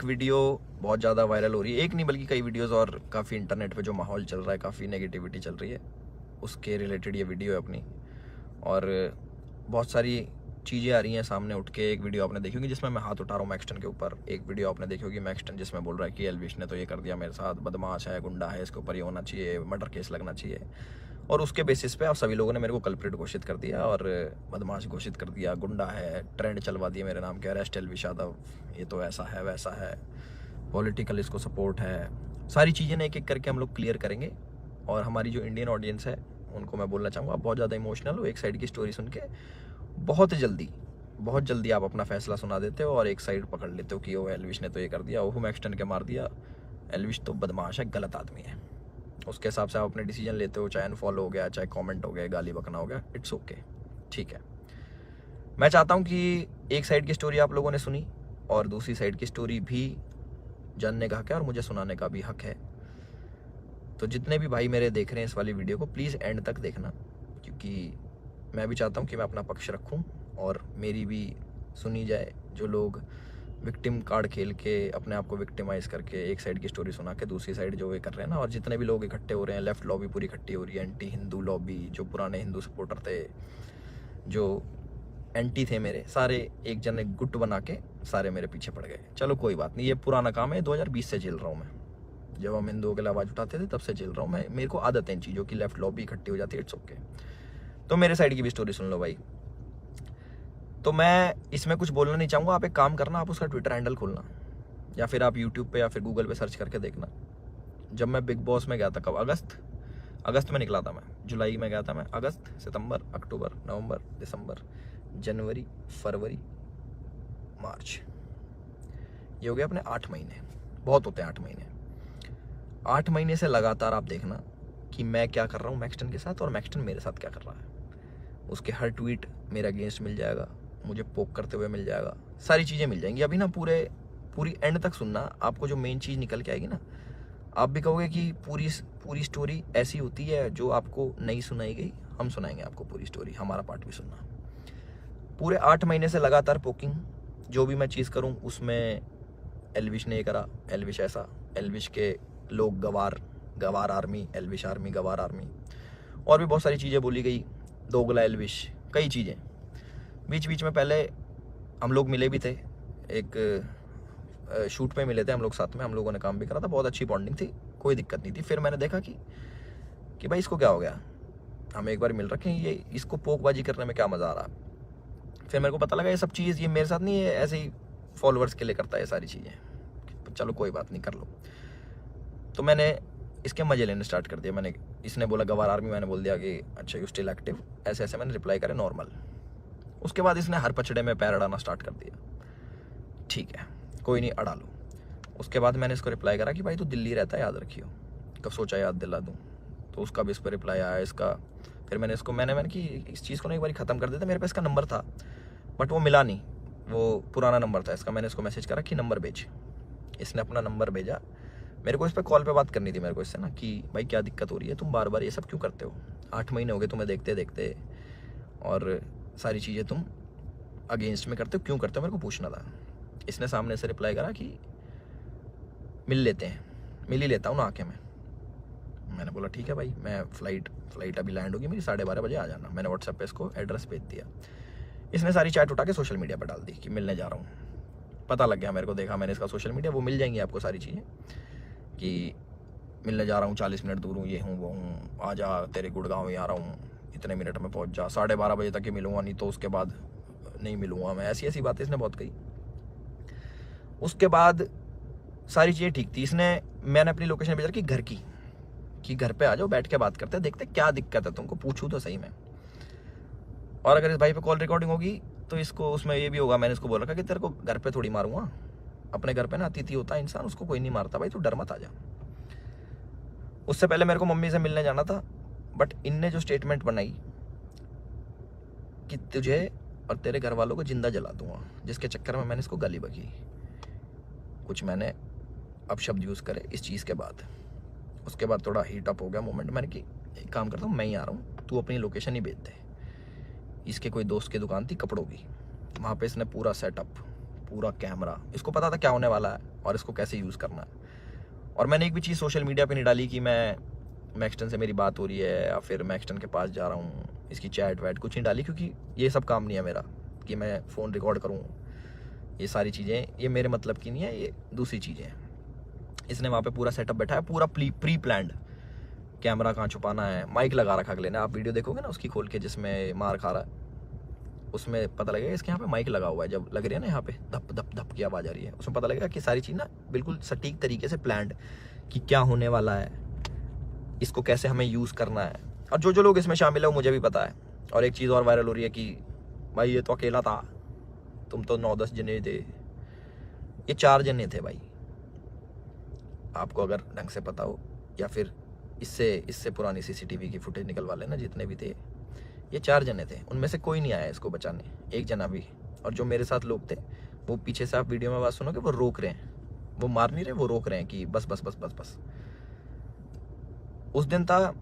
Video बहुत ज़्यादा viral हो रही है, एक नहीं बल्कि कई वीडियोस, और काफ़ी इंटरनेट पे जो माहौल चल रहा है, काफ़ी नेगेटिविटी चल रही है, उसके रिलेटेड ये वीडियो है अपनी। और बहुत सारी चीज़ें आ रही हैं सामने उठ के। एक वीडियो आपने देखी होगी जिसमें मैं हाथ उठा रहा हूँ मैक्सटन के ऊपर, एक वीडियो आपने देखी होगी मैक्सटन जिसमें बोल रहा है कि एल्विश ने तो ये कर दिया मेरे साथ, बदमाश है, गुंडा है, इसके ऊपर ये होना चाहिए, मर्डर केस लगना चाहिए। और उसके बेसिस पे आप सभी लोगों ने मेरे को कल्प्रिट घोषित कर दिया और बदमाश घोषित कर दिया, गुंडा है, ट्रेंड चलवा दिया मेरे नाम के, अरेस्ट एल्विश यादव, ये तो ऐसा है वैसा है, पॉलिटिकल इसको सपोर्ट है। सारी चीज़ें ना एक एक करके हम लोग क्लियर करेंगे। और हमारी जो इंडियन ऑडियंस है उनको मैं बोलना चाहूँगा, आप बहुत ज़्यादा इमोशनल हो, एक साइड की स्टोरी सुन के बहुत जल्दी आप अपना फैसला सुना देते हो और एक साइड पकड़ लेते हो कि ओ एल्विश ने तो ये कर दिया, ओह मैक्सटन के मार दिया, एल्विश तो बदमाश है, गलत आदमी है। उसके हिसाब से आप अपने डिसीजन लेते हो, चाहे अनफॉलो हो गया, चाहे कमेंट हो गया, गाली बकना हो गया, इट्स ओके, ठीक है। मैं चाहता हूँ कि एक साइड की स्टोरी आप लोगों ने सुनी और दूसरी साइड की स्टोरी भी जानने का हक है और मुझे सुनाने का भी हक है। तो जितने भी भाई मेरे देख रहे हैं इस वाली वीडियो को, प्लीज़ एंड तक देखना, क्योंकि मैं भी चाहता हूँ कि मैं अपना पक्ष रखूँ और मेरी भी सुनी जाए। जो लोग विक्टिम कार्ड खेल के अपने आप को विक्टिमाइज करके एक साइड की स्टोरी सुना के दूसरी साइड जो ये कर रहे हैं ना, और जितने भी लोग इकट्ठे हो रहे हैं, लेफ्ट लॉबी पूरी इकट्ठी हो रही है, एंटी हिंदू लॉबी, जो पुराने हिंदू सपोर्टर थे, जो एंटी थे मेरे, सारे एक जन एक गुट बना के सारे मेरे पीछे पड़ गए। चलो कोई बात नहीं, ये पुराना काम है, 2020 से झेल रहा हूँ मैं। जब हम हिंदुओं के लिए आवाज़ उठाते थे तब से झेल रहा हूँ मैं, मेरे को आदत है इन चीज़ों की, लेफ्ट लॉबी इकट्ठी हो जाती है, इट्स ओके। तो मेरे साइड की भी स्टोरी सुन लो भाई। तो मैं इसमें कुछ बोलना नहीं चाहूँगा, आप एक काम करना, आप उसका ट्विटर हैंडल खोलना या फिर आप यूट्यूब पे या फिर गूगल पे सर्च करके देखना। जब मैं बिग बॉस में गया था, कब, अगस्त में निकला था मैं, जुलाई में गया था मैं, अगस्त, सितंबर, अक्टूबर, नवंबर, दिसंबर, जनवरी, फरवरी, मार्च, ये हो गया अपने 8 महीने। बहुत होते हैं 8 महीने। 8 महीने से लगातार आप देखना कि मैं क्या कर रहा हूँ मैक्सटन के साथ और मैक्सटन मेरे साथ क्या कर रहा है। उसके हर ट्वीट मेरे अगेंस्ट मिल जाएगा, मुझे पोक करते हुए मिल जाएगा, सारी चीज़ें मिल जाएंगी। अभी ना पूरी एंड तक सुनना, आपको जो मेन चीज़ निकल के आएगी ना, आप भी कहोगे कि पूरी स्टोरी ऐसी होती है जो आपको नहीं सुनाई गई, हम सुनाएंगे आपको पूरी स्टोरी, हमारा पार्ट भी सुनना। पूरे 8 महीने से लगातार पोकिंग, जो भी मैं चीज़ करूँ उसमें एल्विश ने ये करा, एल्विश ऐसा, एल्विश के लोग गवार आर्मी, एल्विश आर्मी, गवार आर्मी, और भी बहुत सारी चीज़ें बोली गई, दोगला एल्विश, कई चीज़ें। बीच बीच में पहले हम लोग मिले भी थे, एक शूट पे मिले थे हम लोग साथ में, हम लोगों ने काम भी करा था, बहुत अच्छी बॉन्डिंग थी, कोई दिक्कत नहीं थी। फिर मैंने देखा कि भाई इसको क्या हो गया, हम एक बार मिल रखे हैं, ये इसको पोकबाजी करने में क्या मज़ा आ रहा। फिर मेरे को पता लगा ये सब चीज़ ये मेरे साथ नहीं है, ऐसे ही फॉलोअर्स के लिए करता है सारी चीज़ें, चलो कोई बात नहीं, कर लो। तो मैंने इसके मज़े लेने स्टार्ट कर दिया। इसने बोला गवार आर्मी, मैंने बोल दिया कि अच्छा यू स्टिल एक्टिव, ऐसे ऐसे मैंने रिप्लाई करे नॉर्मल। उसके बाद इसने हर पचड़े में पैर अड़ाना स्टार्ट कर दिया, ठीक है कोई नहीं, अड़ा लो। उसके बाद मैंने इसको रिप्लाई करा कि भाई तू दिल्ली रहता है, याद रखियो, कब सोचा याद दिला दूँ। तो उसका भी इस पर रिप्लाई आया इसका। फिर मैंने इसको मैंने कि इस चीज़ को ना एक बार ख़त्म कर देता। मेरे पास इसका नंबर था बट वो मिला नहीं, वो पुराना नंबर था इसका। मैंने इसको मैसेज करा कि नंबर भेज, इसने अपना नंबर भेजा। मेरे को इस पर कॉल पे बात करनी थी मेरे को इससे ना, कि भाई क्या दिक्कत हो रही है, तुम बार बार ये सब क्यों करते हो, 8 महीने हो गए तुम्हें देखते देखते, और सारी चीज़ें तुम अगेंस्ट में करते हो, क्यों करते हो, मेरे को पूछना था। इसने सामने से रिप्लाई करा कि मिल लेते हैं, मिल ही लेता हूँ ना आके मैं। मैंने बोला ठीक है भाई, मैं फ्लाइट अभी लैंड होगी मेरी, 12:30 बजे आ जाना। मैंने व्हाट्सएप पे इसको एड्रेस भेज दिया। इसने सारी चैट उठा के सोशल मीडिया पर डाल दी कि मिलने जा रहा हूँ। पता लग गया मेरे को, देखा मैंने इसका सोशल मीडिया, वो मिल जाएंगी आपको सारी चीज़ें कि मिलने जा रहा हूँ, 40 मिनट दूर हूँ, ये हूँ वो हूँ, आ जा तेरे गुड़गांव ही आ रहा हूँ, इतने मिनट में पहुँच जा, 12:30 बजे तक ही मिलूँगा, नहीं तो उसके बाद नहीं मिलूँगा मैं। ऐसी बातें इसने बहुत कही। उसके बाद सारी चीज़ें ठीक थी। मैंने अपनी लोकेशन भेजा कि घर की, कि घर पे आ जाओ, बैठ के बात करते हैं, देखते क्या दिक्कत है तुमको, पूछूँ तो सही मैं। और अगर इस भाई पे कॉल रिकॉर्डिंग होगी तो इसको उसमें ये भी होगा, मैंने इसको बोल रखा कि तेरे को घर पे थोड़ी मारूंगा, अपने घर पे ना अतिथि होता है इंसान, उसको कोई नहीं मारता भाई, तू डर मत आ जा। उससे पहले मेरे को मम्मी से मिलने जाना था, बट इनने जो स्टेटमेंट बनाई कि तुझे और तेरे घर वालों को जिंदा जला दूंगा, जिसके चक्कर में मैंने इसको गाली बकी, कुछ मैंने अपशब्द यूज़ करे इस चीज़ के बाद। उसके बाद थोड़ा हीट अप हो गया मोमेंट। मैंने कि एक काम करता हूँ, मैं ही आ रहा हूँ, तू अपनी लोकेशन ही भेज दे। इसके कोई दोस्त की दुकान थी कपड़ों की, वहाँ पे इसने पूरा सेटअप, पूरा कैमरा, इसको पता था क्या होने वाला है और इसको कैसे यूज़ करना है। और मैंने एक भी चीज़ सोशल मीडिया पे नहीं डाली कि मैं मैक्सटन से मेरी बात हो रही है या फिर मैक्सटन के पास जा रहा हूँ, इसकी चैट वैट कुछ नहीं डाली, क्योंकि ये सब काम नहीं है मेरा कि मैं फ़ोन रिकॉर्ड करूँ। ये सारी चीज़ें ये मेरे मतलब की नहीं है, ये दूसरी चीज़ें हैं। इसने वहाँ पे पूरा सेटअप बैठा है, पूरा प्री प्लान्ड, कैमरा कहाँ छुपाना है, माइक लगा रखा अगले ने। आप वीडियो देखोगे ना उसकी खोल के जिसमें मार खा रहा है, उसमें पता लगेगा इसके यहाँ पे माइक लगा हुआ है। जब लग रही है ना यहाँ पे धप धप धप की आवाज़ आ रही है, उसमें पता लगेगा कि सारी चीज़ ना बिल्कुल सटीक तरीके से प्लान्ड, कि क्या होने वाला है, इसको कैसे हमें यूज़ करना है। और जो जो लोग इसमें शामिल है वो मुझे भी पता है। और एक चीज़ और वायरल हो रही है कि भाई ये तो अकेला था, तुम तो 9-10 जने थे। ये 4 जने थे भाई, आपको अगर ढंग से पता हो, या फिर इससे पुरानी CCTV की फुटेज निकलवा लेना, जितने भी थे ये 4 जने थे। उनमें से कोई नहीं आया इसको बचाने, एक जना भी। और जो मेरे साथ लोग थे वो पीछे से, आप वीडियो में बात सुनोगे, वो रोक रहे हैं, वो मार नहीं रहे, वो रोक रहे हैं कि बस बस बस बस बस। उस दिन था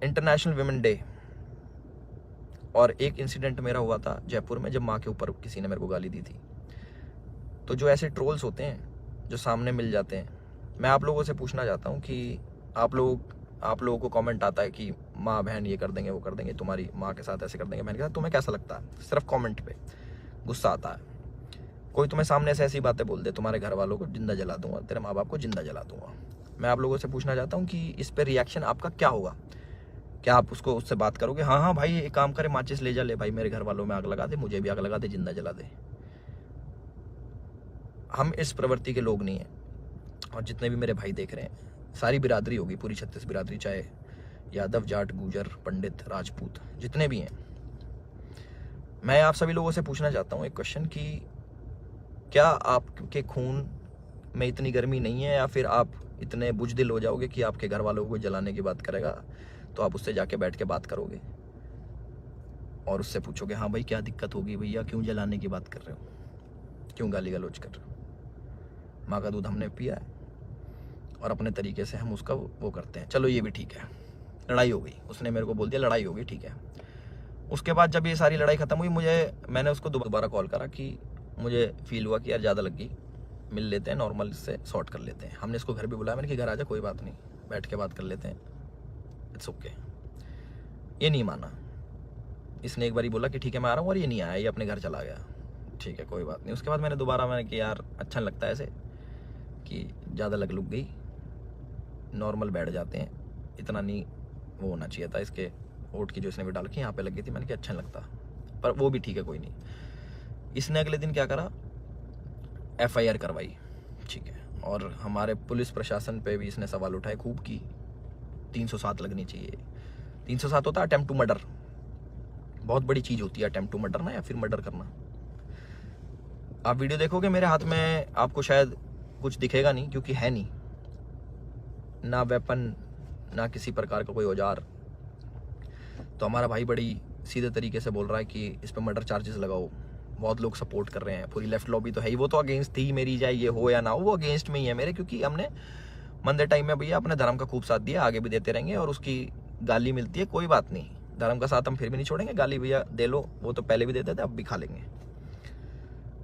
इंटरनेशनल विमेन डे, और एक इंसिडेंट मेरा हुआ था जयपुर में, जब माँ के ऊपर किसी ने मेरे को गाली दी थी। तो जो ऐसे ट्रोल्स होते हैं जो सामने मिल जाते हैं, मैं आप लोगों से पूछना चाहता हूँ कि आप लोगों को कमेंट आता है कि माँ बहन ये कर देंगे वो कर देंगे, तुम्हारी माँ के साथ ऐसे कर देंगे। मैंने कहा तुम्हें कैसा लगता है? सिर्फ कमेंट पे गुस्सा आता है। कोई तुम्हें सामने से ऐसी बातें बोल दे, तुम्हारे घर वालों को जिंदा जला दूंगा, तेरे माँ बाप को जिंदा जला दूंगा। मैं आप लोगों से पूछना चाहता हूँ कि इस पर रिएक्शन आपका क्या होगा? क्या आप उससे बात करोगे, हाँ हाँ भाई एक काम करे, माचिस ले जा, ले भाई मेरे घर वालों में आग लगा दे, मुझे भी आग लगा दे, जिंदा जला दे? हम इस प्रवृत्ति के लोग नहीं हैं। और जितने भी मेरे भाई देख रहे हैं, सारी बिरादरी होगी, पूरी 36 बिरादरी, चाहे यादव, जाट, गुजर, पंडित, राजपूत, जितने भी हैं, मैं आप सभी लोगों से पूछना चाहता हूँ एक क्वेश्चन कि क्या आपके खून में इतनी गर्मी नहीं है, या फिर आप इतने बुजदिल हो जाओगे कि आपके घर वालों को जलाने की बात करेगा तो आप उससे जाके बैठ के बात करोगे और उससे पूछोगे, हाँ भाई क्या दिक्कत होगी भैया, क्यों जलाने की बात कर रहे हो, क्यों गाली गलौज कर रहे हो? माँ का दूध हमने पिया है और अपने तरीके से हम उसका वो करते हैं। चलो ये भी ठीक है, लड़ाई हो गई, उसने मेरे को बोल दिया लड़ाई हो गई, ठीक है। उसके बाद जब ये सारी लड़ाई ख़त्म हुई, मैंने उसको दोबारा कॉल करा कि मुझे फील हुआ कि यार ज़्यादा लग गई, मिल लेते हैं, नॉर्मल इससे सॉर्ट कर लेते हैं। हमने इसको घर भी बुलाया, मैंने कि घर आ जा, कोई बात नहीं, बैठ के बात कर लेते हैं, इट्स ओके। ये नहीं माना, इसने एक बार बोला कि ठीक है मैं आ रहा हूँ, और ये नहीं आया, ये अपने घर चला गया। ठीक है कोई बात नहीं। उसके बाद मैंने कि यार अच्छा नहीं लगता ऐसे कि ज़्यादा लग गई, नॉर्मल बैठ जाते हैं, इतना नहीं वो होना चाहिए था। इसके वोट की जो इसने भी डाल के यहाँ पे लग गई थी, मैंने कहा अच्छा नहीं लगता, पर वो भी ठीक है कोई नहीं। इसने अगले दिन क्या करा, FIR करवाई, ठीक है। और हमारे पुलिस प्रशासन पे भी इसने सवाल उठाए खूब की 307 लगनी चाहिए। 307 होता है अटेम्प्ट टू मर्डर, बहुत बड़ी चीज़ होती है अटेम्प्ट टू मर्डर ना, या फिर मर्डर करना। आप वीडियो देखोगे मेरे हाथ में, आपको शायद कुछ दिखेगा नहीं, क्योंकि है नहीं ना वेपन, ना किसी प्रकार का कोई औजार। तो हमारा भाई बड़ी सीधे तरीके से बोल रहा है कि इस पर मर्डर चार्जेस लगाओ। बहुत लोग सपोर्ट कर रहे हैं, पूरी लेफ्ट लॉबी तो है ही, वो तो अगेंस्ट थी मेरी, चाहे ये हो या ना हो, वो अगेंस्ट में ही है मेरे, क्योंकि हमने मंदे टाइम में भैया अपने धर्म का खूब साथ दिया, आगे भी देते रहेंगे। और उसकी गाली मिलती है, कोई बात नहीं, धर्म का साथ हम फिर भी नहीं छोड़ेंगे, गाली भैया दे लो, वो तो पहले भी देते थे, अब भी खा लेंगे।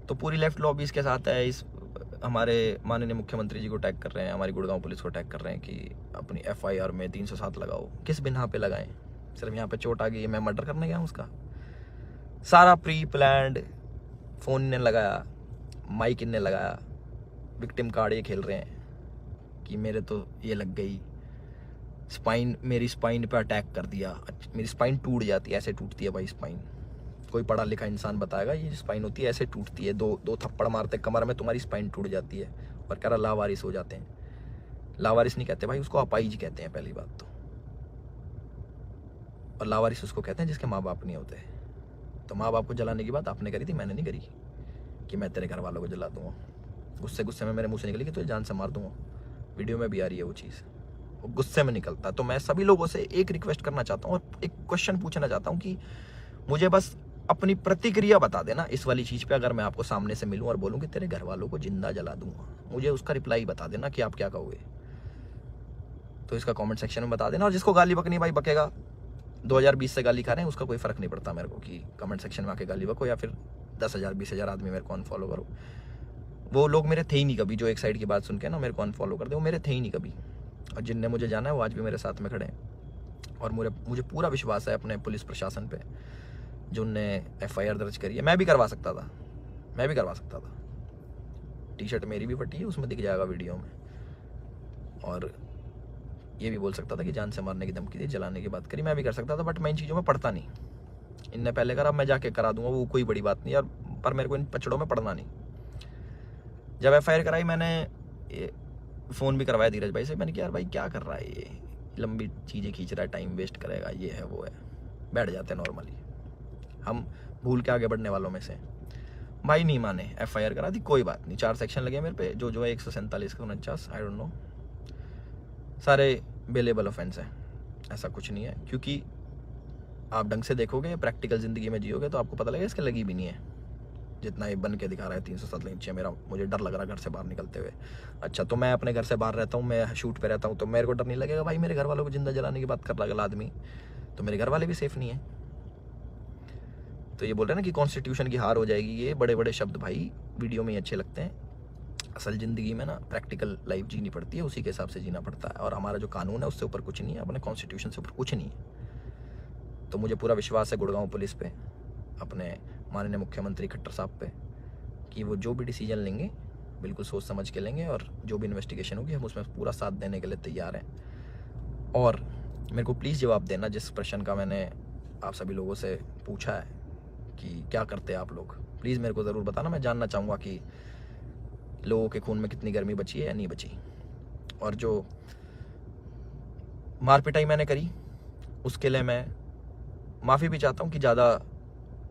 तो पूरी लेफ्ट लॉबी इसके साथ है। इस हमारे माननीय मुख्यमंत्री जी को टैग कर रहे हैं, हमारी गुड़गांव पुलिस को टैग कर रहे हैं कि अपनी FIR में 307 लगाओ। किस बिना पे लगाएं? सिर्फ यहाँ पे चोट आ गई, मैं मर्डर करने गया हूँ उसका? सारा प्री प्लान्ड, फ़ोन इनने लगाया, माइक इनने लगाया, विक्टिम कार्ड ये खेल रहे हैं कि मेरे तो ये लग गई, स्पाइन, मेरी स्पाइन पे अटैक कर दिया, मेरी स्पाइन टूट जाती है, ऐसे टूटती है भाई स्पाइन। कोई पढ़ा लिखा इंसान बताएगा ये स्पाइन होती है, ऐसे टूटती है, दो थप्पड़ मारते कमर में, तुम्हारी स्पाइन टूट जाती है। और कह रहा लावारिस हो जाते हैं। लावारिस नहीं कहते भाई, उसको अपाइज कहते हैं पहली बात तो। और लावारिस उसको कहते हैं जिसके माँ बाप नहीं होते। तो माँ बाप को जलाने की बात आपने करी थी, मैंने नहीं करी कि मैं तेरे घर वालों को जला दूंगा। गुस्से में मेरे मुँह से निकली कि तुझे जान से मार दूंगा। वीडियो में भी आ रही है वो चीज़, वो गुस्से में निकलता। तो मैं सभी लोगों से एक रिक्वेस्ट करना चाहता हूँ और एक क्वेश्चन पूछना चाहता हूँ कि मुझे बस अपनी प्रतिक्रिया बता देना इस वाली चीज़ पे। अगर मैं आपको सामने से मिलूं और बोलूं कि तेरे घर वालों को जिंदा जला दूंगा, मुझे उसका रिप्लाई बता देना कि आप क्या कहोगे। तो इसका कमेंट सेक्शन में बता देना। और जिसको गाली बकनी भाई बकेगा, 2020 से गाली खा रहे हैं, उसका कोई फ़र्क नहीं पड़ता मेरे को कि कमेंट सेक्शन में आके गाली बको या फिर 10,000 20,000 आदमी मेरे को अनफॉलो करो। वो लोग मेरे थे ही नहीं कभी, जो एक साइड की बात सुन के ना मेरे को अनफॉलो कर दे, वो मेरे थे ही नहीं कभी। और जिनने मुझे जाना है वो आज भी मेरे साथ में खड़े हैं। और मुझे पूरा विश्वास है अपने पुलिस प्रशासन पे, जो उनने FIR दर्ज करी है। मैं भी करवा सकता था। टी शर्ट मेरी भी फटी है, उसमें दिख जाएगा वीडियो में। और ये भी बोल सकता था कि जान से मारने की धमकी दी, जलाने की बात करी, मैं भी कर सकता था। बट मैं इन चीज़ों में पढ़ता नहीं। इनने पहले करा, मैं जाके करा दूंगा, वो कोई बड़ी बात नहीं यार। पर मेरे को इन पचड़ों में पढ़ना नहीं। जब FIR कराई मैंने फ़ोन भी करवाया धीरज भाई से। मैंने कहा यार भाई क्या कर रहा है ये, लंबी चीज़ें खींच रहा है, टाइम वेस्ट करेगा, ये है वो है। बैठ जाते हैं नॉर्मली, हम भूल के आगे बढ़ने वालों में से। भाई नहीं माने, FIR करा दी, कोई बात नहीं। 4 सेक्शन लगे मेरे पे, जो है 147 का 49, आई डोंट नो, सारे बेलेबल ऑफेंस है। ऐसा कुछ नहीं है, क्योंकि आप ढंग से देखोगे, प्रैक्टिकल ज़िंदगी में जियोगे तो आपको पता लगेगा इसके लगी भी नहीं है। जितना ये बन के दिखा रहा है 307 नीचे, मुझे डर लग रहा है घर से बाहर निकलते हुए। अच्छा, तो मैं अपने घर से बाहर रहता हूँ, मैं शूट पे रहता हूँ, तो मेरे को डर नहीं लगेगा भाई मेरे घर वालों को जिंदा जलाने की बात कर रहा है आदमी, तो मेरे घर वाले भी सेफ नहीं है। तो ये बोल रहे हैं ना कि कॉन्स्टिट्यूशन की हार हो जाएगी, ये बड़े बड़े शब्द भाई वीडियो में ही अच्छे लगते हैं। असल ज़िंदगी में ना प्रैक्टिकल लाइफ जीनी पड़ती है, उसी के हिसाब से जीना पड़ता है। और हमारा जो कानून है उससे ऊपर कुछ नहीं है, अपने कॉन्स्टिट्यूशन से ऊपर कुछ नहीं है। तो मुझे पूरा विश्वास है गुड़गांव पुलिस पे, अपने माननीय मुख्यमंत्री खट्टर साहब पे, कि वो जो भी डिसीजन लेंगे बिल्कुल सोच समझ के लेंगे। और जो भी इन्वेस्टिगेशन होगी हम उसमें पूरा साथ देने के लिए तैयार हैं। और मेरे को प्लीज़ जवाब देना जिस प्रश्न का मैंने आप सभी लोगों से पूछा है कि क्या करते हैं आप लोग, प्लीज़ मेरे को ज़रूर बताना। मैं जानना चाहूँगा कि लोगों के खून में कितनी गर्मी बची है या नहीं बची। और जो मार पिटाई मैंने करी उसके लिए मैं माफ़ी भी चाहता हूँ कि ज़्यादा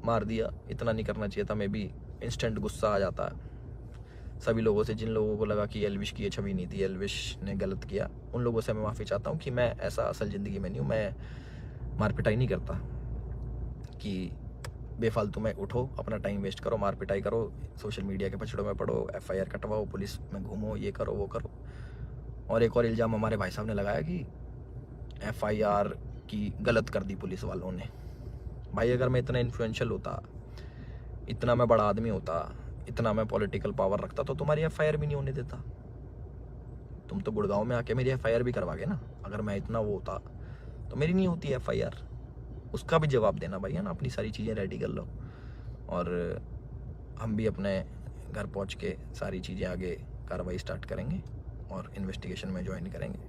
मार दिया, इतना नहीं करना चाहिए था। मैं भी इंस्टेंट गुस्सा आ जाता है सभी लोगों से, जिन लोगों को लगा कि एल्विश की ये छवि नहीं थी, एल्विश ने गलत किया, उन लोगों से मैं माफ़ी चाहता हूँ कि मैं ऐसा असल ज़िंदगी में नहीं हूँ। मैं मार पिटाई नहीं करता कि बेफालतू में उठो, अपना टाइम वेस्ट करो, मार पिटाई करो, सोशल मीडिया के पछड़ों में पड़ो, FIR कटवाओ, पुलिस में घूमो, ये करो वो करो। और एक और इल्ज़ाम हमारे भाई साहब ने लगाया कि FIR की गलत कर दी पुलिस वालों ने। भाई अगर मैं इतना इन्फ्लुएंशियल होता, इतना मैं बड़ा आदमी होता, इतना मैं पॉलिटिकल पावर रखता, तो तुम्हारी FIR भी नहीं होने देता। तुम तो गुड़गांव में आके मेरी FIR भी करवागे ना। अगर मैं इतना वो होता तो मेरी नहीं होती FIR। उसका भी जवाब देना भाई, है ना। अपनी सारी चीज़ें रेडी कर लो और हम भी अपने घर पहुंच के सारी चीज़ें आगे कार्रवाई स्टार्ट करेंगे और इन्वेस्टिगेशन में ज्वाइन करेंगे।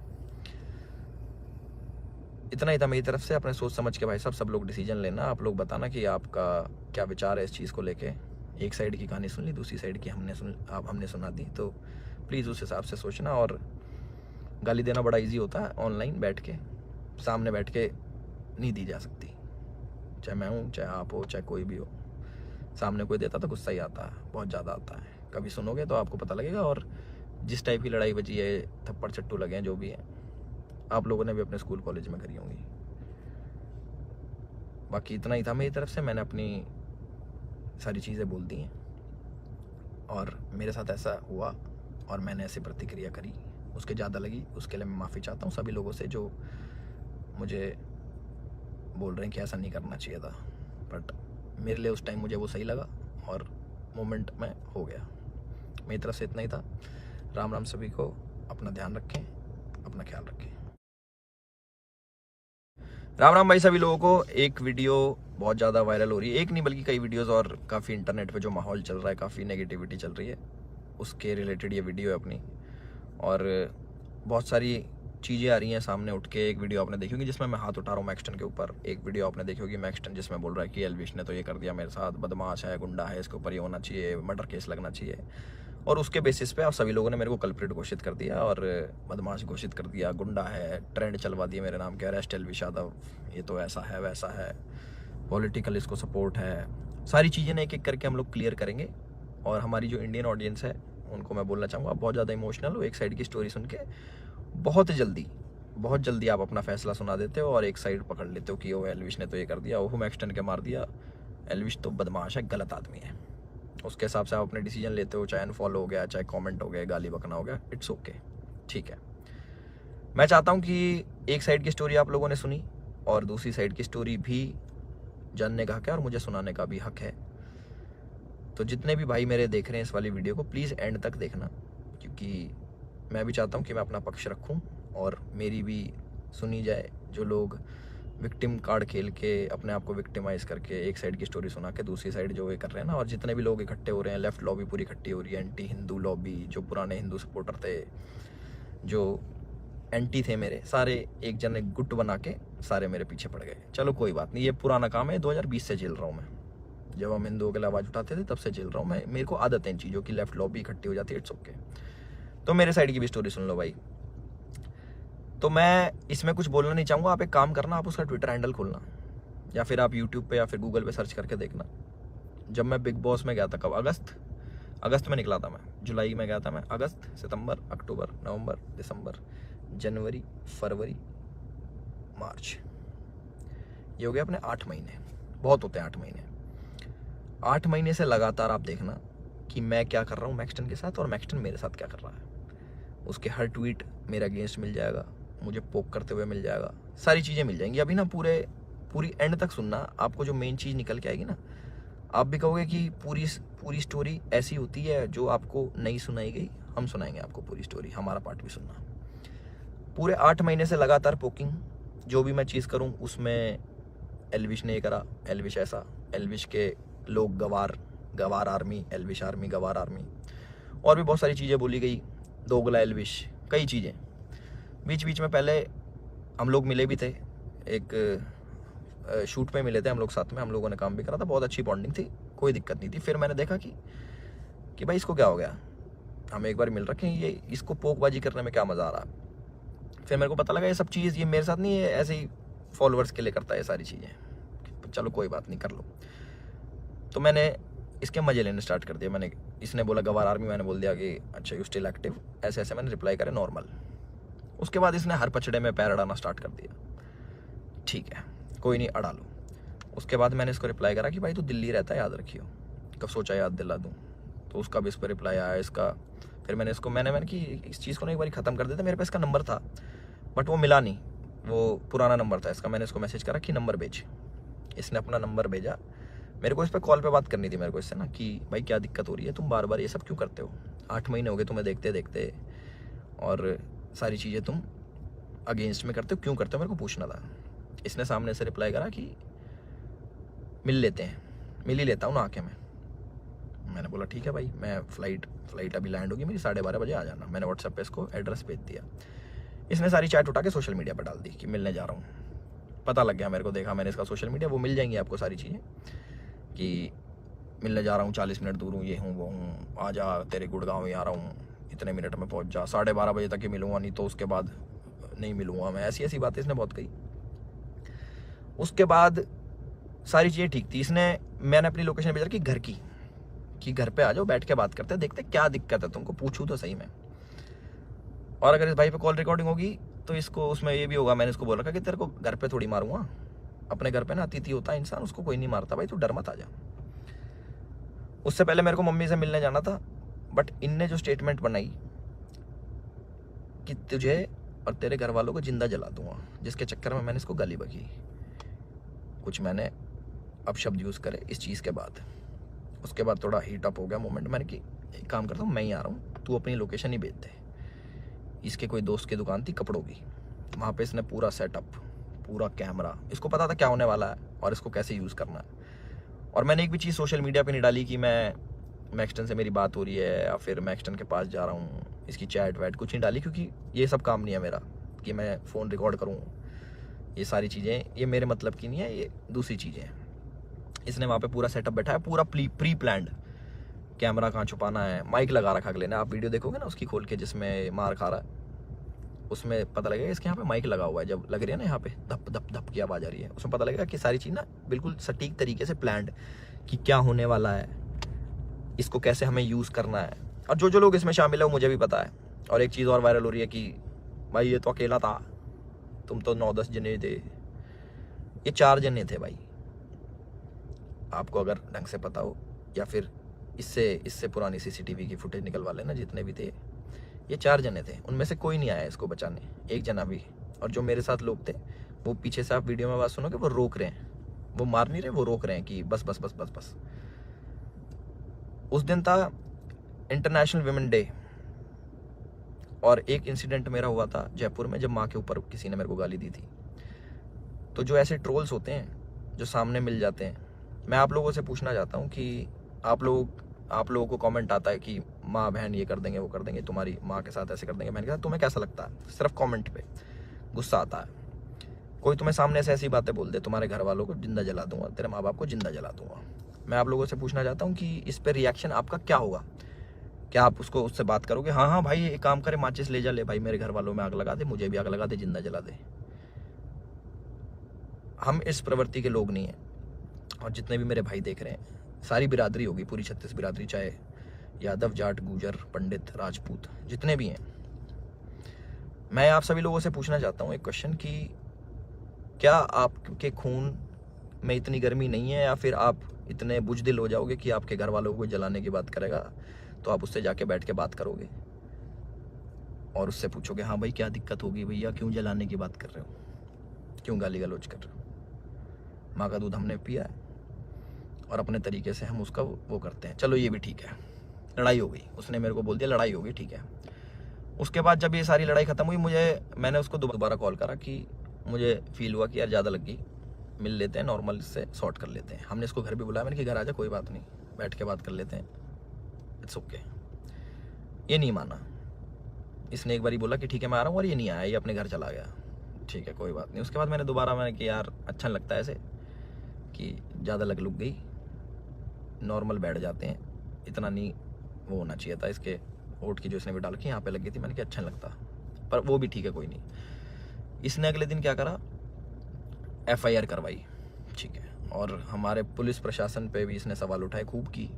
इतना ही था मेरी तरफ से। अपने सोच समझ के भाई साहब सब लोग डिसीजन लेना। आप लोग बताना कि आपका क्या विचार है इस चीज़ को लेके। एक साइड की कहानी सुन ली, दूसरी साइड की हमने सुना दी, तो प्लीज़ उस हिसाब से सोचना। और गाली देना बड़ा इजी होता है, ऑनलाइन बैठ के, सामने बैठ के नहीं दी जा सकती। चाहे मैं हूँ, चाहे आप हो, चाहे कोई भी हो, सामने कोई देता तो गुस्सा ही आता है, बहुत ज़्यादा आता है। कभी सुनोगे तो आपको पता लगेगा। और जिस टाइप की लड़ाई बची है, थप्पड़ चट्टू लगे हैं, जो भी है, आप लोगों ने भी अपने स्कूल कॉलेज में करी होंगी। बाकी इतना ही था मेरी तरफ से। मैंने अपनी सारी चीज़ें बोल दी हैं और मेरे साथ ऐसा हुआ और मैंने ऐसी प्रतिक्रिया करी, उसके ज़्यादा लगी, उसके लिए मैं माफ़ी चाहता हूँ सभी लोगों से जो मुझे बोल रहे हैं कि ऐसा नहीं करना चाहिए था। बट मेरे लिए उस टाइम मुझे वो सही लगा और मोमेंट में हो गया। मेरी तरफ से इतना ही था। राम राम सभी को। अपना ध्यान रखें, अपना ख्याल रखें। राम राम भाई सभी लोगों को। एक वीडियो बहुत ज़्यादा वायरल हो रही है, एक नहीं बल्कि कई वीडियोस, और काफ़ी इंटरनेट पे जो माहौल चल रहा है, काफ़ी नेगेटिविटी चल रही है, उसके रिलेटेड ये वीडियो है अपनी। और बहुत सारी चीज़ें आ रही हैं सामने उठ के। एक वीडियो आपने देखी होगी जिसमें मैं हाथ उठा रहा हूँ मैक्सटन के ऊपर। एक वीडियो आपने देखी होगी मैक्सटन जिसमें बोल रहा है कि एल्विश ने तो ये कर दिया मेरे साथ, बदमाश है, गुंडा है, इसके ऊपर ये होना चाहिए, मर्डर केस लगना चाहिए। और उसके बेसिस पे आप सभी लोगों ने मेरे को कल्प्रिट घोषित कर दिया और बदमाश घोषित कर दिया, गुंडा है, ट्रेंड चलवा दिया मेरे नाम के, अरेस्ट एल्विश यादव, ये तो ऐसा है वैसा है, पॉलिटिकल इसको सपोर्ट है। सारी चीज़ें ना एक एक करके हम लोग क्लियर करेंगे। और हमारी जो इंडियन ऑडियंस है उनको मैं बोलना चाहूँगा, बहुत ज़्यादा इमोशनल हो, एक साइड की स्टोरी सुन के बहुत जल्दी आप अपना फैसला सुना देते हो और एक साइड पकड़ लेते हो कि ओ एल्विश ने तो ये कर दिया, ओह मैक्सटन के मार दिया, एल्विश तो बदमाश है, गलत आदमी है। उसके हिसाब से आप अपने डिसीजन लेते हो, चाहे अनफॉलो हो गया, चाहे कमेंट हो गया, गाली बकना हो गया, इट्स ओके, ठीक है। मैं चाहता हूँ कि एक साइड की स्टोरी आप लोगों ने सुनी और दूसरी साइड की स्टोरी भी जानने का हक है और मुझे सुनाने का भी हक है। तो जितने भी भाई मेरे देख रहे हैं इस वाली वीडियो को, प्लीज़ एंड तक देखना, क्योंकि मैं भी चाहता हूँ कि मैं अपना पक्ष रखूँ और मेरी भी सुनी जाए। जो लोग विक्टिम कार्ड खेल के अपने आप को विक्टिमाइज़ करके एक साइड की स्टोरी सुना के दूसरी साइड जो ये कर रहे हैं ना, और जितने भी लोग इकट्ठे हो रहे हैं, लेफ्ट लॉबी पूरी इकट्ठी हो रही है, एंटी हिंदू लॉबी, जो पुराने हिंदू सपोर्टर थे, जो एंटी थे मेरे, सारे एक जन एक गुट बना के सारे मेरे पीछे पड़ गए। चलो कोई बात नहीं, ये पुराना काम है, 2020 से झेल रहा हूँ मैं। जब हम हिंदुओं के लिए आवाज़ उठाते थे तब से झेल रहा हूँ मैं। मेरे को आदत है इन चीज़ों की, लेफ्ट लॉबी इकट्ठी हो जाती है, इट्स ओके। तो मेरे साइड की भी स्टोरी सुन लो भाई। तो मैं इसमें कुछ बोलना नहीं चाहूँगा, आप एक काम करना, आप उसका ट्विटर हैंडल खोलना या फिर आप यूट्यूब पे या फिर गूगल पे सर्च करके देखना। जब मैं बिग बॉस में गया था, कब, अगस्त में निकला था मैं, जुलाई में गया था मैं, अगस्त, सितंबर, अक्टूबर, नवंबर, दिसंबर, जनवरी, फरवरी, मार्च, ये हो गया अपने 8 महीने। बहुत होते हैं 8 महीने। 8 महीने से लगातार आप देखना कि मैं क्या कर रहा हूँ मैक्सटन के साथ और मैक्सटन मेरे साथ क्या कर रहा है। उसके हर ट्वीट मेरे अगेंस्ट मिल जाएगा, मुझे पोक करते हुए मिल जाएगा, सारी चीज़ें मिल जाएंगी। अभी ना पूरी एंड तक सुनना, आपको जो मेन चीज़ निकल के आएगी ना, आप भी कहोगे कि पूरी स्टोरी ऐसी होती है जो आपको नहीं सुनाई गई। हम सुनाएंगे आपको पूरी स्टोरी, हमारा पार्ट भी सुनना। पूरे 8 महीने से लगातार पोकिंग, जो भी मैं चीज़ करूँ उसमें एल्विश ने करा, एल्विश ऐसा, एल्विश के लोग गवार आर्मी, एल्विश आर्मी, गवार आर्मी, और भी बहुत सारी चीज़ें बोली गई, दोगला एल्विश, कई चीज़ें। बीच बीच में पहले हम लोग मिले भी थे, एक शूट पे मिले थे हम लोग साथ में, हम लोगों ने काम भी करा था, बहुत अच्छी बॉन्डिंग थी, कोई दिक्कत नहीं थी। फिर मैंने देखा कि भाई इसको क्या हो गया, हम एक बार मिल रखे हैं, ये इसको पोकबाजी करने में क्या मज़ा आ रहा। फिर मेरे को पता लगा ये सब चीज़ ये मेरे साथ नहीं है, ऐसे ही फॉलोअर्स के लिए करता है ये सारी चीज़ें। चलो कोई बात नहीं, कर लो। तो मैंने इसके मज़े लेने स्टार्ट कर दिया। इसने बोला गवार आर्मी, मैंने बोल दिया कि अच्छा यू स्टिल एक्टिव, ऐसे ऐसे मैंने रिप्लाई करे नॉर्मल। उसके बाद इसने हर पचड़े में पैर अड़ाना स्टार्ट कर दिया। ठीक है, कोई नहीं, अड़ा लो। उसके बाद मैंने इसको रिप्लाई करा कि भाई तू दिल्ली रहता है, याद रखियो, कब सोचा याद दिला दूँ। तो उसका भी इस पर रिप्लाई आया इसका। फिर मैंने इसको मैंने कि इस चीज़ को ना एक बार ख़त्म कर देते। मेरे पास इसका नंबर था बट वो मिला नहीं, वो पुराना नंबर था इसका। मैंने इसको मैसेज करा कि नंबर भेज, इसने अपना नंबर भेजा। मेरे को इस पर कॉल पे बात करनी थी मेरे को इससे ना, कि भाई क्या दिक्कत हो रही है, तुम बार बार ये सब क्यों करते हो, 8 महीने हो गए तुम्हें देखते देखते, और सारी चीज़ें तुम अगेंस्ट में करते हो, क्यों करते हो, मेरे को पूछना था। इसने सामने से रिप्लाई करा कि मिल लेते हैं, मिल ही लेता हूँ ना आके मैं। मैंने बोला ठीक है भाई, मैं फ्लाइट अभी लैंड होगी मेरी, 12:30 बजे आ जाना। मैंने व्हाट्सएप पे इसको एड्रेस भेज दिया। इसने सारी चैट उठा के सोशल मीडिया पर डाल दी कि मिलने जा रहा हूँ। पता लग गया मेरे को, देखा मैंने इसका सोशल मीडिया, वो मिल जाएंगी आपको सारी चीज़ें कि मिलने जा रहा हूँ, 40 मिनट दूर हूँ, ये हूँ वो हूँ, आ जा, तेरे गुड़गांव ही आ रहा हूँ, इतने मिनट में पहुँच जा, 12:30 बजे तक ही मिलूँगा, नहीं तो उसके बाद नहीं मिलूँगा मैं। ऐसी ऐसी बातें इसने बहुत कही। उसके बाद सारी चीज़ें ठीक थी। मैंने अपनी लोकेशन भेजा कि घर की, कि घर पे आ जाओ, बैठ के बात करते हैं, देखते क्या दिक्कत है तुमको, पूछूँ तो सही में। और अगर इस भाई पे कॉल रिकॉर्डिंग होगी तो इसको उसमें ये भी होगा, मैंने इसको बोल रखा कि तेरे को घर पे थोड़ी मारूंगा, अपने घर पे ना अतिथि होता है इंसान, उसको कोई नहीं मारता भाई, तू डर मत आ जा। उससे पहले मेरे को मम्मी से मिलने जाना था, बट इनने जो स्टेटमेंट बनाई कि तुझे और तेरे घर वालों को जिंदा जला दूंगा, जिसके चक्कर में मैंने इसको गाली बकी। कुछ मैंने अपशब्द यूज़ करे इस चीज़ के बाद। उसके बाद थोड़ा हीट अप हो गया मोमेंट। मैंने कि एक काम करता हूँ, मैं ही आ रहा हूँ, तू अपनी लोकेशन ही भेज दे। इसके कोई दोस्त की दुकान थी कपड़ों की, वहाँ पे इसने पूरा सेटअप, पूरा कैमरा, इसको पता था क्या होने वाला है और इसको कैसे यूज़ करना है। और मैंने एक भी चीज़ सोशल मीडिया पे नहीं डाली कि मैं मैक्सटन से मेरी बात हो रही है या फिर मैक्सटन के पास जा रहा हूँ, इसकी चैट वैट कुछ नहीं डाली, क्योंकि ये सब काम नहीं है मेरा कि मैं फ़ोन रिकॉर्ड करूँ। ये सारी चीज़ें ये मेरे मतलब की नहीं है, ये दूसरी चीज़ें हैं। इसने वहाँ पे पूरा सेटअप बैठा है, पूरा प्री प्लान्ड, कैमरा कहाँ छुपाना है, माइक लगा रखा अगले ने। आप वीडियो देखोगे ना उसकी खोल के जिसमें मार खा रहा है, उसमें पता लगेगा इसके यहाँ पे माइक लगा हुआ है। जब लग रही है ना यहाँ पे धप धप धप की आवाज़ आ रही है, उसमें पता लगेगा कि सारी चीज़ ना बिल्कुल सटीक तरीके से प्लान्ड, कि क्या होने वाला है, इसको कैसे हमें यूज़ करना है। और जो लोग इसमें शामिल है वो मुझे भी पता है। और एक चीज़ और वायरल हो रही है कि भाई ये तो अकेला था, तुम तो 9-10 जने थे, ये 4 जने थे भाई। आपको अगर ढंग से पता हो, या फिर इससे पुरानी CCTV की फुटेज निकलवा लेना, जितने भी थे ये 4 जने थे, उनमें से कोई नहीं आया इसको बचाने, एक जना भी। और जो मेरे साथ लोग थे वो पीछे से, आप वीडियो में बात सुनोगे, वो रोक रहे हैं, वो मार नहीं रहे, वो रोक रहे हैं कि बस बस बस बस बस। उस दिन था इंटरनेशनल विमेन डे, और एक इंसिडेंट मेरा हुआ था जयपुर में, जब माँ के ऊपर किसी ने मेरे को गाली दी थी। तो जो ऐसे ट्रोल्स होते हैं जो सामने मिल जाते हैं, मैं आप लोगों से पूछना चाहता हूँ कि आप लोगों को कमेंट आता है कि माँ बहन ये कर देंगे वो कर देंगे, तुम्हारी माँ के साथ ऐसे कर देंगे। मैंने कहा तुम्हें कैसा लगता है? सिर्फ कमेंट पे गुस्सा आता है। कोई तुम्हें सामने से ऐसी बातें बोल दे, तुम्हारे घर वालों को जिंदा जला दूंगा, तेरे माँ बाप को जिंदा जला दूंगा। मैं आप लोगों से पूछना चाहता हूँ कि इस पर रिएक्शन आपका क्या होगा? क्या आप उससे बात करोगे, हाँ हाँ भाई एक काम करे, माचिस ले जा, ले भाई मेरे घर वालों में आग लगा दे, मुझे भी आग लगा दे, जिंदा जला दे? हम इस प्रवृत्ति के लोग नहीं हैं। और जितने भी मेरे भाई देख रहे हैं, सारी बिरादरी होगी, पूरी 36 बिरादरी, चाहे यादव, जाट, गुजर, पंडित, राजपूत, जितने भी हैं, मैं आप सभी लोगों से पूछना चाहता हूँ एक क्वेश्चन कि क्या आपके खून में इतनी गर्मी नहीं है, या फिर आप इतने बुजदिल हो जाओगे कि आपके घर वालों को जलाने की बात करेगा तो आप उससे जाके बैठ के बात करोगे और उससे पूछोगे हाँ भाई क्या दिक्कत होगी भैया, क्यों जलाने की बात कर रहे हो, क्यों गाली गलौज कर रहे हो? माँ का दूध हमने पिया है और अपने तरीके से हम उसका वो करते हैं। चलो ये भी ठीक है, लड़ाई हो गई, उसने मेरे को बोल दिया लड़ाई हो गई, ठीक है। उसके बाद जब ये सारी लड़ाई ख़त्म हुई, मैंने उसको दोबारा कॉल करा कि मुझे फील हुआ कि यार ज़्यादा लग गई, मिल लेते हैं, नॉर्मल इससे सॉर्ट कर लेते हैं। हमने इसको घर भी बुलाया, मैंने कि घर आ जा, कोई बात नहीं, बैठ के बात कर लेते हैं, इट्स ओके। ये नहीं माना, इसने एक बार ही बोला कि ठीक है मैं आ रहा हूँ, और ये नहीं आया, ये अपने घर चला गया। ठीक है कोई बात नहीं। उसके बाद मैंने कि यार अच्छा नहीं लगता ऐसे कि ज़्यादा लग गई, नॉर्मल बैठ जाते हैं, इतना नहीं वो होना चाहिए था। इसके वोट की जो इसने भी डाल के यहाँ पे लग गई थी, मैंने कि अच्छा नहीं लगता, पर वो भी ठीक है कोई नहीं। इसने अगले दिन क्या करा, FIR करवाई, ठीक है। और हमारे पुलिस प्रशासन पे भी इसने सवाल उठाए खूब की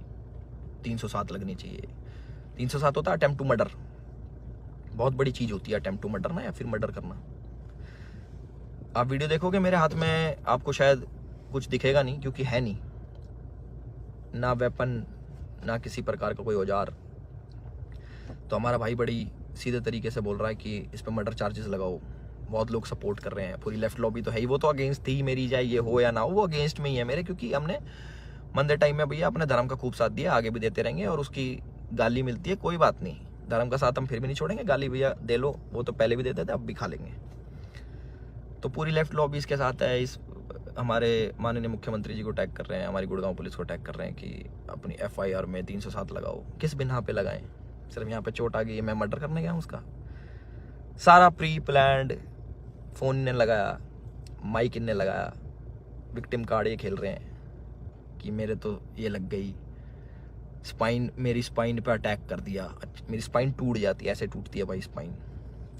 307 लगनी चाहिए। 307 होता है अटेम्प्ट टू मर्डर, बहुत बड़ी चीज़ होती है अटेम्प्ट टू मर्डर ना, या फिर मर्डर करना। आप वीडियो देखोगे मेरे हाथ में, आपको शायद कुछ दिखेगा नहीं, क्योंकि है नहीं ना वेपन, ना किसी प्रकार का कोई औजार। तो हमारा भाई बड़ी सीधे तरीके से बोल रहा है कि इस पर मर्डर चार्जेस लगाओ। बहुत लोग सपोर्ट कर रहे हैं, पूरी लेफ्ट लॉबी तो है ही, वो तो अगेंस्ट थी मेरी, चाहे ये हो या ना हो, वो अगेंस्ट में ही है मेरे, क्योंकि हमने मंदे टाइम में भैया अपने धर्म का खूब साथ दिया, आगे भी देते रहेंगे। और उसकी गाली मिलती है, कोई बात नहीं, धर्म का साथ हम फिर भी नहीं छोड़ेंगे, गाली भैया दे लो, वो तो पहले भी देते थे, अब भी खा लेंगे। तो पूरी लेफ्ट लॉबी इसके साथ है। इस हमारे माननीय मुख्यमंत्री जी को टैग कर रहे हैं, हमारी गुड़गांव पुलिस को टैग कर रहे हैं कि अपनी FIR में 307 लगाओ। किस बिना पे लगाएं? सिर्फ यहाँ पे चोट आ गई, मैं मर्डर करने गया हूँ उसका? सारा प्री प्लान्ड, फ़ोन इन्हें लगाया, माइक इन्हें लगाया, विक्टिम कार्ड ये खेल रहे हैं कि मेरे तो ये लग गई, स्पाइन, मेरी स्पाइन पे अटैक कर दिया, मेरी स्पाइन टूट जाती है, ऐसे टूटती है भाई स्पाइन।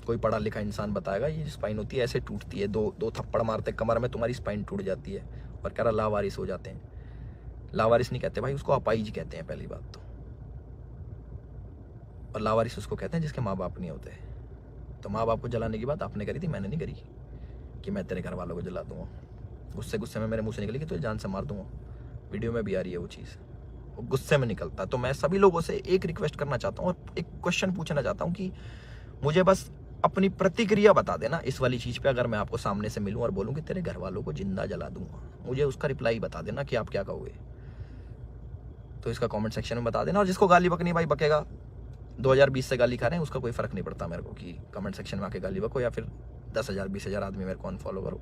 कोई पढ़ा लिखा इंसान बताएगा ये स्पाइन होती है, ऐसे टूटती है, दो थप्पड़ मारते कमर में, तुम्हारी स्पाइन टूट जाती है। और कह रहा लावारिस हो जाते हैं। लावारिस नहीं कहते भाई, उसको अपाहिज कहते हैं पहली बात तो। और लावारिस उसको कहते हैं जिसके माँ बाप नहीं होते। तो माँ बाप को जलाने की बात आपने करी थी, मैंने नहीं करी कि मैं तेरे घर वालों को जला दूंगा। गुस्से में मेरे मुँह से निकली कि तुझे जान से मार दूंगा। वीडियो में भी आ रही है वो चीज़, वो गुस्से में निकलता। तो मैं सभी लोगों से एक रिक्वेस्ट करना चाहता हूँ और एक क्वेश्चन पूछना चाहता हूँ कि मुझे बस अपनी प्रतिक्रिया बता देना इस वाली चीज़ पे। अगर मैं आपको सामने से मिलूं और बोलूं कि तेरे घर वालों को जिंदा जला दूंगा, मुझे उसका रिप्लाई बता देना कि आप क्या कहोगे। तो इसका कमेंट सेक्शन में बता देना। और जिसको गाली बकनी भाई बकेगा, 2020 से गाली खा रहे हैं, उसका कोई फ़र्क नहीं पड़ता मेरे को कि कमेंट सेक्शन में आके गाली बको या फिर 10,000 20,000 आदमी मेरे को अनफॉलो करो।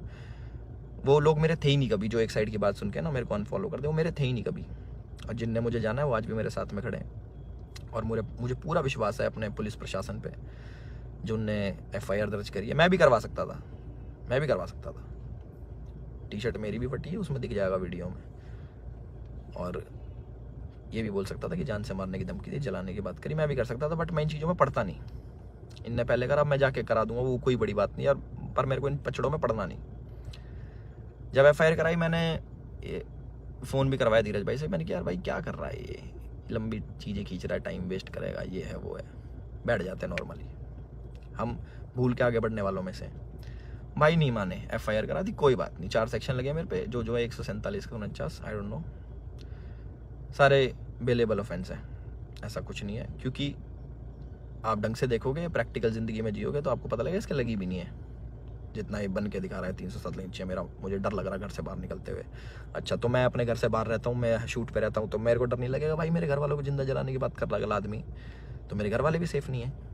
वो लोग मेरे थे ही नहीं कभी, जो एक साइड की बात सुन के ना मेरे को अनफॉलो कर दे, वो मेरे थे ही नहीं कभी। और जिनने मुझे जाना है वो आज भी मेरे साथ में खड़े हैं। और मुझे पूरा विश्वास है अपने पुलिस प्रशासन पे, जो उनने FIR दर्ज करी है। मैं भी करवा सकता था, टी-शर्ट मेरी भी फटी है, उसमें दिख जाएगा वीडियो में। और ये भी बोल सकता था कि जान से मारने की धमकी दी, जलाने की बात करी, मैं भी कर सकता था। बट मैं इन चीज़ों में पढ़ता नहीं, इनने पहले करा, मैं जाके करा दूंगा, वो कोई बड़ी बात नहीं यार। पर मेरे को इन पचड़ों में पढ़ना नहीं। जब FIR कराई, मैंने फ़ोन भी करवाया धीरज भाई से। मैंने कहा यार भाई क्या कर रहा है ये, लंबी चीज़ें खींच रहा है, टाइम वेस्ट करेगा, ये है वो है। बैठ जाते हैं नॉर्मली, हम भूल के आगे बढ़ने वालों में से। भाई नहीं माने, FIR करा दी, कोई बात नहीं। 4 सेक्शन लगे मेरे पे, जो है 147 का 49, आई डोंट नो, सारे बेलेबल ऑफेंस हैं, ऐसा कुछ नहीं है। क्योंकि आप ढंग से देखोगे, प्रैक्टिकल ज़िंदगी में जियोगे तो आपको पता लगेगा इसके लगी भी नहीं है। जितना ये बन के दिखा रहा है 307 के नीचे मुझे डर लग रहा है घर से बाहर निकलते हुए। अच्छा, तो मैं अपने घर से बाहर रहता हूँ, मैं शूट पे रहता हूँ, तो मेरे को डर नहीं लगेगा भाई मेरे घर वालों को जिंदा जलाने की बात कर रहा है अगला आदमी, तो मेरे घर वाले भी सेफ नहीं है।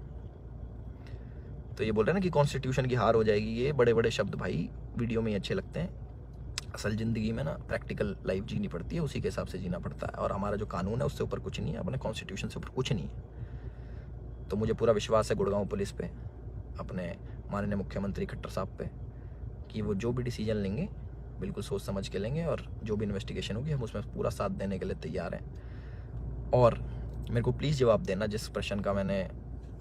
तो ये बोल रहे हैं ना कि कॉन्स्टिट्यूशन की हार हो जाएगी, ये बड़े बड़े शब्द भाई वीडियो में ही अच्छे लगते हैं, असल ज़िंदगी में ना प्रैक्टिकल लाइफ जीनी पड़ती है, उसी के हिसाब से जीना पड़ता है। और हमारा जो कानून है उससे ऊपर कुछ नहीं है, अपने कॉन्स्टिट्यूशन से ऊपर कुछ नहीं है। तो मुझे पूरा विश्वास है गुड़गांव पुलिस पे, अपने माननीय मुख्यमंत्री खट्टर साहब पे, कि वो जो भी डिसीजन लेंगे बिल्कुल सोच समझ के लेंगे, और जो भी इन्वेस्टिगेशन होगी हम उसमें पूरा साथ देने के लिए तैयार हैं। और मेरे को प्लीज़ जवाब देना जिस प्रश्न का मैंने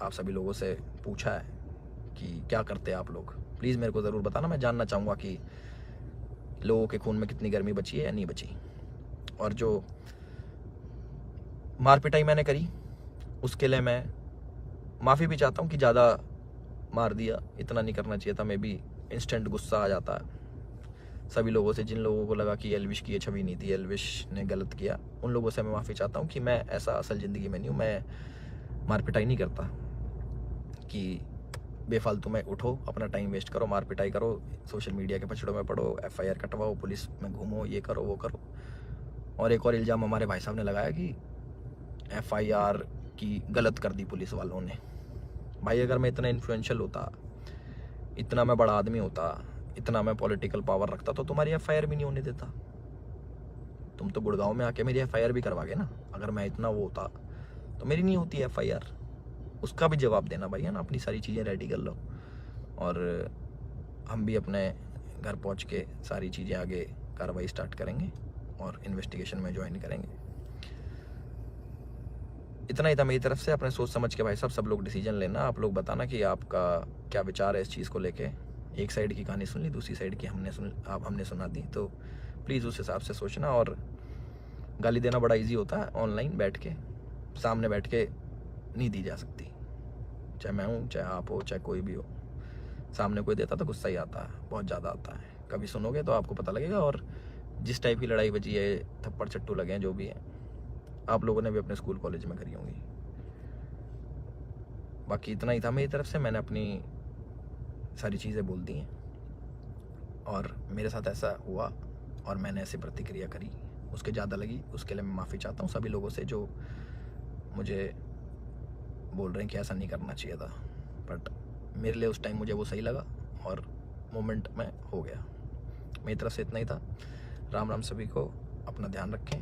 आप सभी लोगों से पूछा है कि क्या करते हैं आप लोग, प्लीज़ मेरे को ज़रूर बताना। मैं जानना चाहूँगा कि लोगों के खून में कितनी गर्मी बची है या नहीं बची। और जो मार पिटाई मैंने करी उसके लिए मैं माफ़ी भी चाहता हूँ कि ज़्यादा मार दिया, इतना नहीं करना चाहिए था। मे बी इंस्टेंट गुस्सा आ जाता है सभी लोगों से, जिन लोगों को लगा कि एल्विश की ये छवि नहीं थी, एल्विश ने गलत किया, उन लोगों से मैं माफ़ी चाहता हूँ कि मैं ऐसा असल ज़िंदगी में नहीं हूँ। मैं मार पिटाई नहीं करता कि बेफालतू में उठो, अपना टाइम वेस्ट करो, मार पिटाई करो, सोशल मीडिया के पछड़ों में पड़ो, FIR कटवाओ, पुलिस में घूमो, ये करो वो करो। और एक और इल्ज़ाम हमारे भाई साहब ने लगाया कि FIR की गलत कर दी पुलिस वालों ने। भाई अगर मैं इतना इन्फ्लुएंशियल होता, इतना मैं बड़ा आदमी होता, इतना मैं पॉलिटिकल पावर रखता, तो तुम्हारी FIR भी नहीं होने देता। तुम तो गुड़गांव में आके मेरी FIR भी करवागे ना। अगर मैं इतना वो होता तो मेरी नहीं होती FIR, उसका भी जवाब देना भाई, है ना। अपनी सारी चीज़ें रेडी कर लो, और हम भी अपने घर पहुंच के सारी चीज़ें आगे कार्रवाई स्टार्ट करेंगे और इन्वेस्टिगेशन में ज्वाइन करेंगे। इतना ही था मेरी तरफ से। अपने सोच समझ के भाई साहब सब लोग डिसीजन लेना। आप लोग बताना कि आपका क्या विचार है इस चीज़ को लेके। एक साइड की कहानी सुन ली, दूसरी साइड की हमने सुना दी, तो प्लीज़ उस हिसाब से सोचना। और गाली देना बड़ा इजी होता है, ऑनलाइन बैठ के, सामने बैठ के नहीं दी जा सकती। चाहे मैं हूँ, चाहे आप हो, चाहे कोई भी हो, सामने कोई देता तो गुस्सा ही आता है, बहुत ज़्यादा आता है। कभी सुनोगे तो आपको पता लगेगा। और जिस टाइप की लड़ाई बची है, थप्पड़ चट्टू लगे हैं, जो भी है, आप लोगों ने भी अपने स्कूल कॉलेज में करी होंगी। बाकी इतना ही था मेरी तरफ से। मैंने अपनी सारी चीज़ें बोल दी हैं, और मेरे साथ ऐसा हुआ और मैंने ऐसी प्रतिक्रिया करी, उसके ज़्यादा लगी, उसके लिए मैं माफ़ी चाहता हूँ सभी लोगों से जो मुझे बोल रहे हैं कि ऐसा नहीं करना चाहिए था। बट मेरे लिए उस टाइम मुझे वो सही लगा और मोमेंट में हो गया। मेरी तरफ से इतना ही था। राम राम सभी को, अपना ध्यान रखें।